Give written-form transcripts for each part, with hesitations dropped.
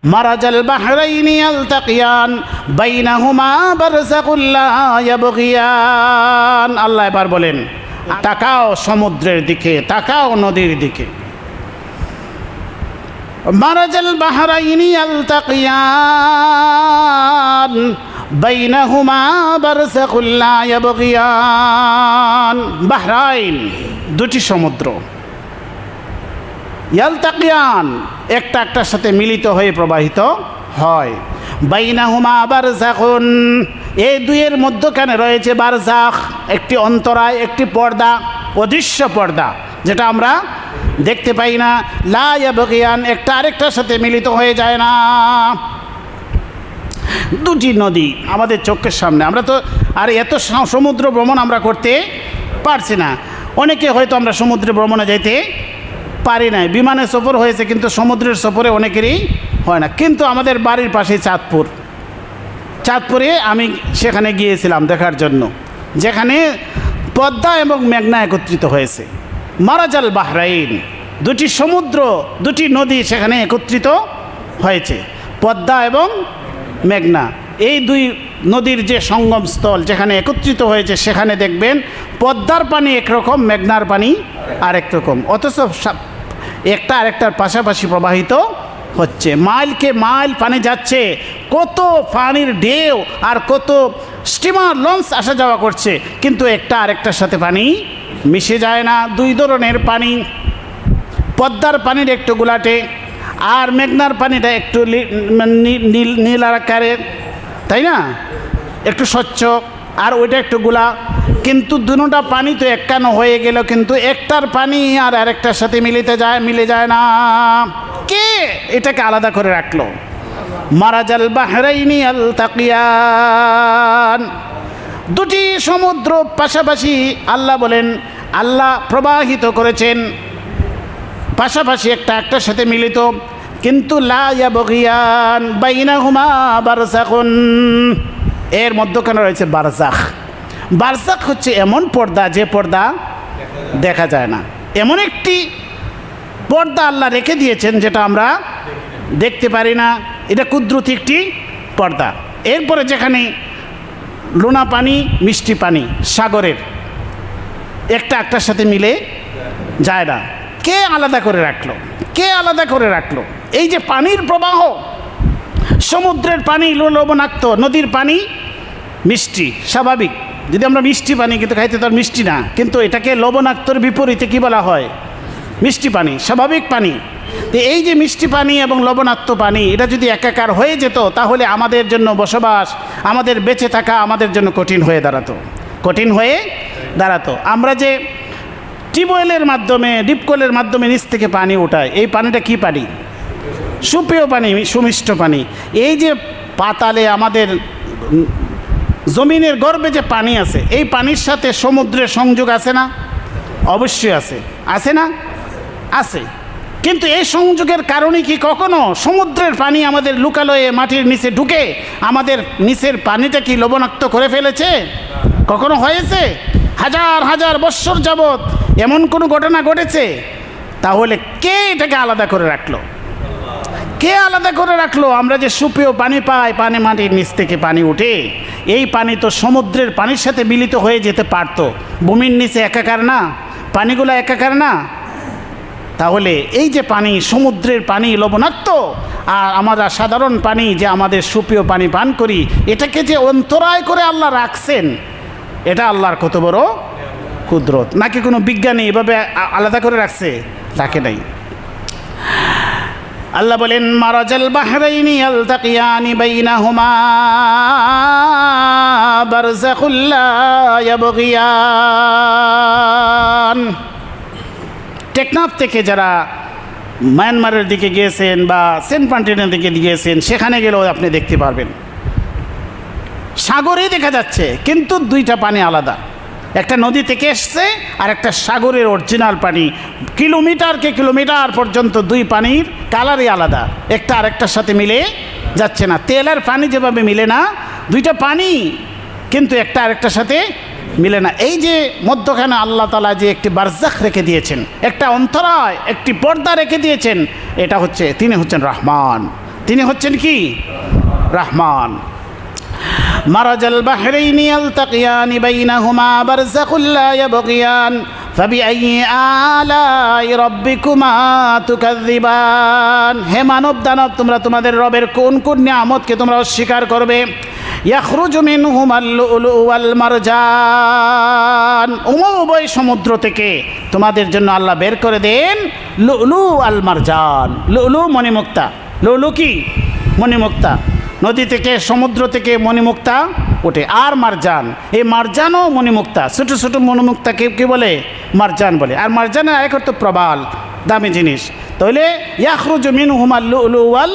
মারাজাল বাহরাইনি ইয়ালতাকিয়ান বাইনাহুমা বারযাখুল লা ইয়াবগিয়ান। আল্লাহ এবার বলেন, তাকাও সমুদ্রের দিকে, তাকাও নদীর দিকে। মারাজাল বাহরাইনি ইয়ালতাকিয়ান বাইনাহুমা বারযাখুল লা ইয়াবগিয়ান। বাহরাইন দুটি সমুদ্র, ইয়ালতাকিয়ান একটা একটার সাথে মিলিত হয়ে প্রবাহিত হয়। বাইনাহুমা বারযাখুন, এই দুইয়ের মধ্যখানে রয়েছে বারযাখ, একটি অন্তরায়, একটি পর্দা, অদৃশ্য পর্দা যেটা আমরা দেখতে পাই না। লা ইয়াবগিয়ান, একটা আরেকটার সাথে মিলিত হয়ে যায় না। দুটি নদী আমাদের চোখের সামনে, আমরা তো আর এত সমুদ্র ভ্রমণ আমরা করতে পারছি না। অনেকে হয়তো আমরা সমুদ্রে ভ্রমণে যাইতে পারি না, বিমানে সফর হয়েছে কিন্তু সমুদ্রের সফরে অনেকেরই হয় না। কিন্তু আমাদের বাড়ির পাশে চাঁদপুরে আমি সেখানে গিয়েছিলাম দেখার জন্য, যেখানে পদ্মা এবং মেঘনা একত্রিত হয়েছে। মারাজাল বাহরাইন, দুটি সমুদ্র, দুটি নদী সেখানে একত্রিত হয়েছে, পদ্মা এবং মেঘনা। এই দুই নদীর যে সঙ্গম স্থল যেখানে একত্রিত হয়েছে, সেখানে দেখবেন পদ্মার পানি একরকম, মেঘনার পানি আরেক রকম, অথচ একটা আরেকটার পাশাপাশি প্রবাহিত হচ্ছে। মাইলকে মাইল পানি যাচ্ছে, কত পানির ঢেউ আর কত স্টিমার লঞ্চ আসা যাওয়া করছে, কিন্তু একটা আরেকটার সাথে পানি মিশে যায় না। দুই ধরনের পানি, পদ্মার পানির একটু গুলাটে আর মেঘনার পানিটা একটু নীল আকারের, তাই না, একটু স্বচ্ছ, আর ওইটা একটু গোলা। কিন্তু দুটোটা পানি তো একান্ন হয়ে গেল, কিন্তু একটার পানি আর আরেকটার সাথে মিলে যায় না। কে এটাকে আলাদা করে রাখলো? মারাজাল বাহরাইনি ইয়ালতাকিয়ান, দুটি সমুদ্র পাশাপাশি আল্লাহ বলেন, আল্লাহ প্রবাহিত করেছেন পাশাপাশি, একটা একটার সাথে মিলিত, কিন্তু লা ইয়াবগিয়ান বাইনাহুমা বারযাখুন, এর মধ্যখানে রয়েছে বারযাখ। বারযাখ হচ্ছে এমন পর্দা যে পর্দা দেখা যায় না, এমন একটি পর্দা আল্লাহ রেখে দিয়েছেন যেটা আমরা দেখতে পারি না। এটা কুদরতি একটি পর্দা। এরপরে যেখানে লোনা পানি, মিষ্টি পানি সাগরের, একটা একটার সাথে মিলে যায় না। কে আলাদা করে রাখলো? কে আলাদা করে রাখলো? এই যে পানির প্রবাহ, সমুদ্রের পানি লবণাক্ত, নদীর পানি মিষ্টি, স্বাভাবিক। যদি আমরা মিষ্টি পানি কিন্তু খাইতে তো আর মিষ্টি না, কিন্তু এটাকে লবণাক্তর বিপরীতে কি বলা হয়? মিষ্টি পানি, স্বাভাবিক পানি। তো এই যে মিষ্টি পানি এবং লবণাক্ত পানি, এটা যদি একাকার হয়ে যেত, তাহলে আমাদের জন্য বসবাস, আমাদের বেঁচে থাকা আমাদের জন্য কঠিন হয়ে দাঁড়াতো। আমরা যে টিউবওয়েলের মাধ্যমে, ডিপকলের মাধ্যমে নিচ থেকে পানি ওঠায়, এই পানিটা কি পানি? সুপেয় পানি, সুমিষ্ট পানি। এই যে পাতালে আমাদের জমিনের গর্ভে যে পানি আছে, এই পানির সাথে সমুদ্রের সংযোগ আছে না? অবশ্যই আছে না? আছে। কিন্তু এই সংযোগের কারণে কি কখনো সমুদ্রের পানি আমাদের লুকালয়ে মাটির নিচে ঢুকে আমাদের নিচের পানিটা কি লবণাক্ত করে ফেলেছে? কখনো হয়েছে? হাজার হাজার বৎসর যাবৎ এমন কোনো ঘটনা ঘটেছে? তাহলে কে এটাকে আলাদা করে রাখলো? কে আলাদা করে রাখলো? আমরা যে সুপেয় পানি পাই, পানি মাটির নিচ থেকে পানি উঠে, এই পানি তো সমুদ্রের পানির সাথে মিলিত হয়ে যেতে পারতো। ভূমির নিচে একাকার না, পানিগুলো একাকার না। তাহলে এই যে পানি, সমুদ্রের পানি লবণাক্ত, আর আমরা সাধারণ পানি যে আমাদের সুপেয় পানি পান করি, এটাকে যে অন্তরায় করে আল্লাহ রাখছেন, এটা আল্লাহর কত বড় কুদরত। নাকি কোনো বিজ্ঞানী এভাবে আলাদা করে রাখছে? রাখে নাই। আল্লাহ বলেন, মারাজাল বাহরাইনি ইয়ালতাকিয়ানি বাইনাহুমা বারযাখুল লা ইয়াবগিয়ান। টেকনাফ থেকে যারা মায়ানমারের দিকে গিয়েছেন বা সেন্ট মার্টিনের দিকে গিয়েছেন, সেখানে গেলেও আপনি দেখতে পারবেন সাগরেই দেখা যাচ্ছে, কিন্তু দুইটা পানি আলাদা। একটা নদী থেকে এসছে আর একটা সাগরের অরিজিনাল পানি। কিলোমিটারকে কিলোমিটার পর্যন্ত দুই পানির কালারই আলাদা, একটা আরেকটার সাথে মিলে যাচ্ছে না। তেলের পানি যেভাবে মিলে না, দুইটা পানি কিন্তু একটা আরেকটার সাথে মিলে না। এই যে মধ্যখানে আল্লাহ তাআলা যে একটি বারযাখ রেখে দিয়েছেন, একটা অন্তরায়, একটি পর্দা রেখে দিয়েছেন, এটা হচ্ছে, তিনি হচ্ছেন রহমান। তিনি হচ্ছেন কি? রহমান। মারাজাল বাহরাইনি ইয়ালতাকিয়ানি বাইনাহুমা বারযাখুল লা ইয়াবগিয়ান ফাবিআইয়ি আলাই রাব্বিকুমা তুকাযযিবান। হে মানব দানব, তোমরা তোমাদের রবের কোন কোন নিয়ামতকে তোমরা অস্বীকার করবে? ইয়াখরুজু মিনহুমাল লুলু ওয়াল মারজান। উভয় সমুদ্র থেকে তোমাদের জন্য আল্লাহ বের করে দেন লুলু আল মারজান। লুলু মণিমুক্তা। লুলু কি? মণিমুক্তা। নদী থেকে সমুদ্র থেকে মণিমুক্তা ওঠে। আর মারজান, এই মারজানও মণিমুক্তা। ছোটো ছোটো মণিমুক্তাকে কী বলে? মারজান বলে। আর মারজানের আরেক অর্থ প্রবাল, দামি জিনিস। তাহলে ইয়াখরুজু মিনহুমাল লুলু ওয়াল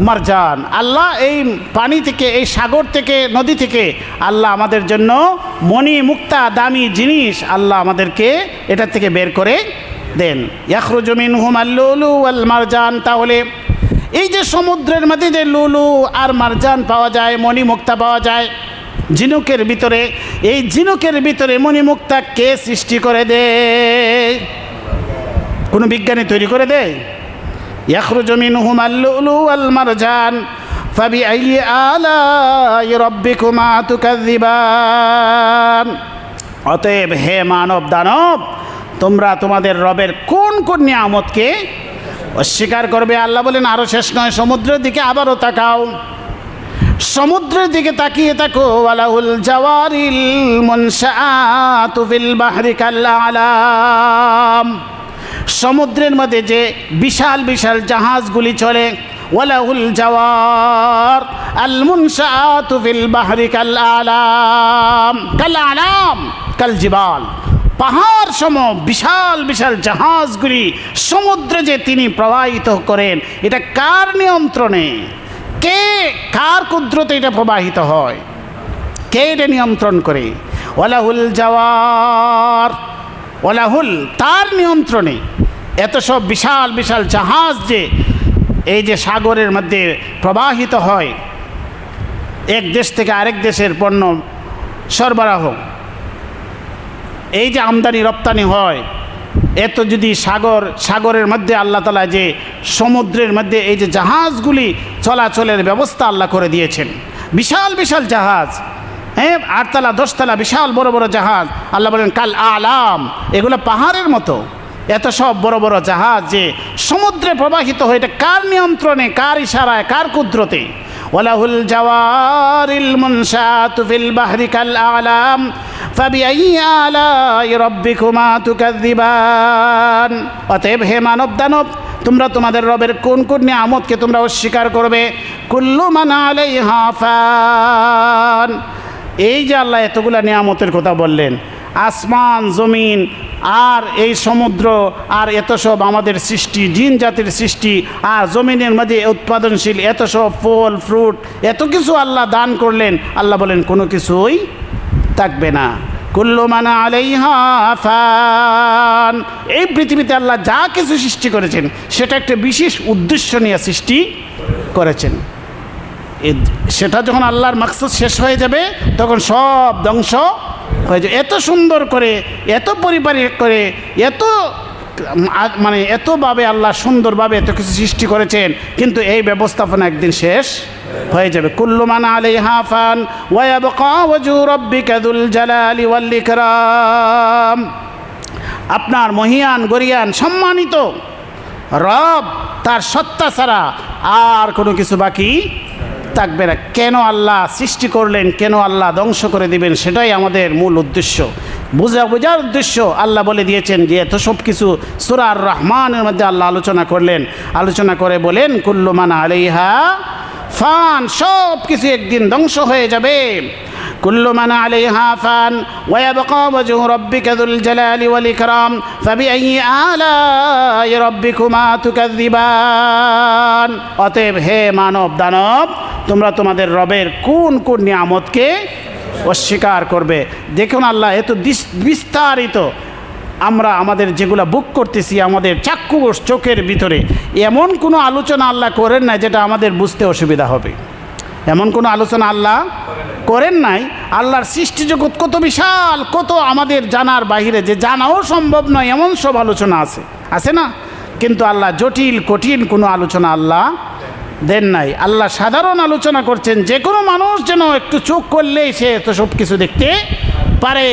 মারজান। আল্লাহ এই পানি থেকে, এই সাগর থেকে, নদী থেকে আল্লাহ আমাদের জন্য মণিমুক্তা দামি জিনিস আল্লাহ আমাদেরকে এটা থেকে বের করে দেন। ইয়াখরুজু মিনহুমাল লুলু ওয়াল মারজান। তাহলে এই যে সমুদ্রের মধ্যে যে লুলু আর মারজান পাওয়া যায়, মণিমুক্তা পাওয়া যায় ঝিনুকের ভিতরে, এই ঝিনুকের ভিতরে মণিমুক্তা কে সৃষ্টি করে দেয়? কোনো বিজ্ঞানী তৈরি করে দেয়? ইয়াখরুজু মিনহুমাল লুলু ওয়াল মারজান ফাবিআইয়ি আলাই রাব্বিকুমা তুকাযযিবান। অতএব হে মানব দানব, তোমরা তোমাদের রবের কোন কোন নিয়ামতকে অস্বীকার করবে? আল্লাহ বলেন আরও শেষ নয়, সমুদ্রের দিকে আবারও তাকাও। সমুদ্রের দিকে তাকিয়ে থাকো। ওয়ালাহুল জাওয়ারিল মুনশাআতু ফিল বাহরি কাল আলাম। সমুদ্রের মধ্যে যে বিশাল বিশাল জাহাজগুলি চলে, ওয়ালাহুল জাওয়ার আল মুনশাআতু ফিল বাহরি কাল আলাম। কাল আলাম কাল জিবাল। পাহাড় সম বিশাল বিশাল জাহাজগুলি সমুদ্রে যে তিনি প্রবাহিত করেন, এটা কার নিয়ন্ত্রণে? কে, কার কুদরতে এটা প্রবাহিত হয়? কে এটা নিয়ন্ত্রণ করে? ওয়ালাহুল জাওয়ার, ওয়ালাহুল তার নিয়ন্ত্রণে এত সব বিশাল বিশাল জাহাজ যে এই যে সাগরের মধ্যে প্রবাহিত হয়, এক দেশ থেকে আরেক দেশের পণ্য সরবরাহ, এই যে আমদানি রপ্তানি হয়, এত যদি সাগরের মধ্যে আল্লাহ তাআলা যে সমুদ্রের মধ্যে এই যে জাহাজগুলি চলাচলের ব্যবস্থা আল্লাহ করে দিয়েছেন, বিশাল বিশাল জাহাজ, হ্যাঁ 8 তলা 10 তলা বিশাল বড় বড় জাহাজ। আল্লাহ বলেন কাল আলাম, এগুলো পাহাড়ের মতো। এত সব বড় বড় জাহাজ যে সমুদ্রে প্রবাহিত হয়, এটা কার নিয়ন্ত্রণে, কার ইশারায়, কার কুদরতে? ওয়ালাহুল জাওয়ারিল মুনশাআতু ফিল বাহরি কাল আলাম ফাবিআইয়ি আলাই রাব্বিকুমা তুকাযযিবান। অতএব হে মানব দানব, তোমরা তোমাদের রবের কোন কোন নিয়ামতকে তোমরা অস্বীকার করবে? কুল্লু মান আলাইহা ফান। এই যে আল্লাহ এতগুলা নিয়ামতের কথা বললেন, আসমান জমিন আর এই সমুদ্র আর এত সব আমাদের সৃষ্টি, জিন জাতির সৃষ্টি, আর জমিনের মধ্যে উৎপাদনশীল এত সব ফল ফ্রুট, এত কিছু আল্লাহ দান করলেন। আল্লাহ বলেন কোনো কিছুই থাকবে না। কুল্লু মান আলাইহা ফান। এই পৃথিবীতে আল্লাহ যা কিছু সৃষ্টি করেছেন সেটা একটা বিশেষ উদ্দেশ্য নিয়ে সৃষ্টি করেছেন। সেটা যখন আল্লাহর মাকসুদ শেষ হয়ে যাবে তখন সব ধ্বংস হয়ে যাবে। এত সুন্দর করে, এত পরিপাটি করে, এত মানে এতভাবে আল্লাহ সুন্দরভাবে এত কিছু সৃষ্টি করেছেন, কিন্তু এই ব্যবস্থাপনা একদিন শেষ হয়ে যাবে। কুল্লু মান আলাইহা ফান ওয়া ইয়াবকা ওয়াজহু রাব্বিকা যুল জালালি ওয়াল ইকরাম। আপনার মহিয়ান গরিয়ান সম্মানিত রব, তার সত্তা ছাড়া আর কোনো কিছু বাকি থাকবে না। কেন আল্লাহ সৃষ্টি করলেন, কেন আল্লাহ ধ্বংস করে দিবেন, সেটাই আমাদের মূল উদ্দেশ্য, বোঝার উদ্দেশ্য। আল্লাহ বলে দিয়েছেন যে এত সব কিছু সূরা আর রহমানের মধ্যে আল্লাহ আলোচনা করলেন, আলোচনা করে বলেন কুল্লু মান আলাইহা ফান, সব কিছু একদিন ধ্বংস হয়ে যাবে। কুল্লু মান আলাইহা ফান ওয়া ইয়াবকা ওয়াজহু রাব্বিকা যুল জালালি ওয়াল ইকরাম ফাবিআইয়ি আলাই রাব্বিকুমা তুকাযযিবান। অতএব হে মানব দানব, তোমরা তোমাদের রবের কোন কোন নিয়ামতকে অস্বীকার করবে? দেখুন আল্লাহ এত বিস্তারিত, আমরা আমাদের যেগুলো বুক করতেছি আমাদের চাক্ষুষ চোখের ভিতরে, এমন কোনো আলোচনা আল্লাহ করেন না যেটা আমাদের বুঝতে অসুবিধা হবে। এমন কোনো আলোচনা আল্লাহ করেন নাই। আল্লাহর সৃষ্টি জগৎ কত বিশাল, কত আমাদের জানার বাহিরে, যে জানাও সম্ভব নয় এমন সব আলোচনা আছে না? কিন্তু আল্লাহ জটিল কঠিন কোনো আলোচনা আল্লাহ দেন নাই। আল্লাহ সাধারণ আলোচনা করছেন, যে কোনো মানুষ যেন একটু চোখ করলেই সে তো সব কিছু দেখতে পারে।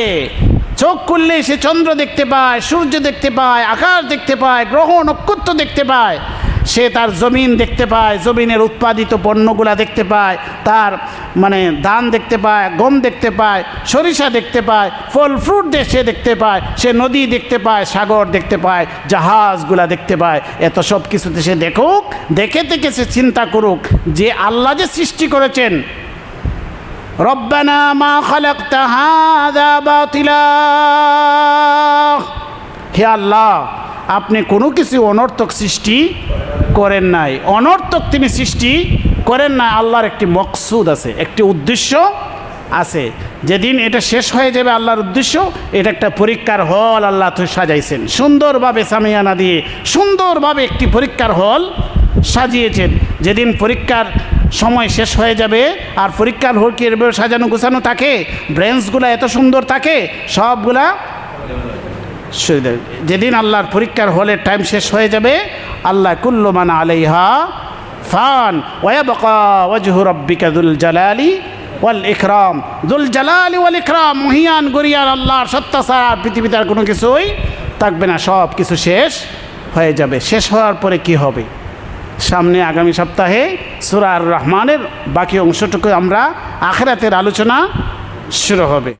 চোখ করলেই সে চন্দ্র দেখতে পায়, সূর্য দেখতে পায়, আকাশ দেখতে পায়, গ্রহ নক্ষত্র দেখতে পায়, সে তার জমিন দেখতে পায়, জমিনের উৎপাদিত পণ্যগুলা দেখতে পায়, তার মানে ধান দেখতে পায়, গম দেখতে পায়, সরিষা দেখতে পায়, ফল ফ্রুট সে দেখতে পায়, সে নদী দেখতে পায়, সাগর দেখতে পায়, জাহাজগুলা দেখতে পায়। এত সব কিছুতে সে দেখুক, দেখে থেকে সে চিন্তা করুক যে আল্লাহ যে সৃষ্টি করেছেন, রব্বানা মা খালাকতা হাযা বাতিলা, হে আল্লাহ আপনি কোনো কিছু অনর্থক সৃষ্টি করেন নাই। অনর্থক তিনি সৃষ্টি করেন না। আল্লাহর একটি মকসুদ আছে, একটি উদ্দেশ্য আছে। যেদিন এটা শেষ হয়ে যাবে আল্লাহর উদ্দেশ্য, এটা একটা পরীক্ষার হল আল্লাহ তো সাজাইছেন সুন্দরভাবে, সামিয়ানা দিয়ে সুন্দরভাবে একটি পরীক্ষার হল সাজিয়েছেন। যেদিন পরীক্ষার সময় শেষ হয়ে যাবে, আর পরীক্ষার হল কি এভাবে সাজানো গোছানো থাকে, ব্রেঞ্চগুলো এত সুন্দর থাকে, সবগুলা যেদিন আল্লাহর পরীক্ষার হলের টাইম শেষ হয়ে যাবে, আল্লাহ কুল্লু মান আলাইহা ফান ওয়া ইয়াবকা ওয়াজহু রাব্বিকা যুল জালালি ওয়াল ইকরাম। যুল জালালি ওয়াল ইকরাম, মহিয়ান গরিয়ার আল্লাহর সত্তা ছাড়া পৃথিবীতে আর কোনো কিছুই থাকবে না, সব কিছু শেষ হয়ে যাবে। শেষ হওয়ার পরে কি হবে? সামনে আগামী সপ্তাহে সূরা আর রহমানের বাকি অংশটুকু আমরা আখিরাতের আলোচনা শুরু হবে।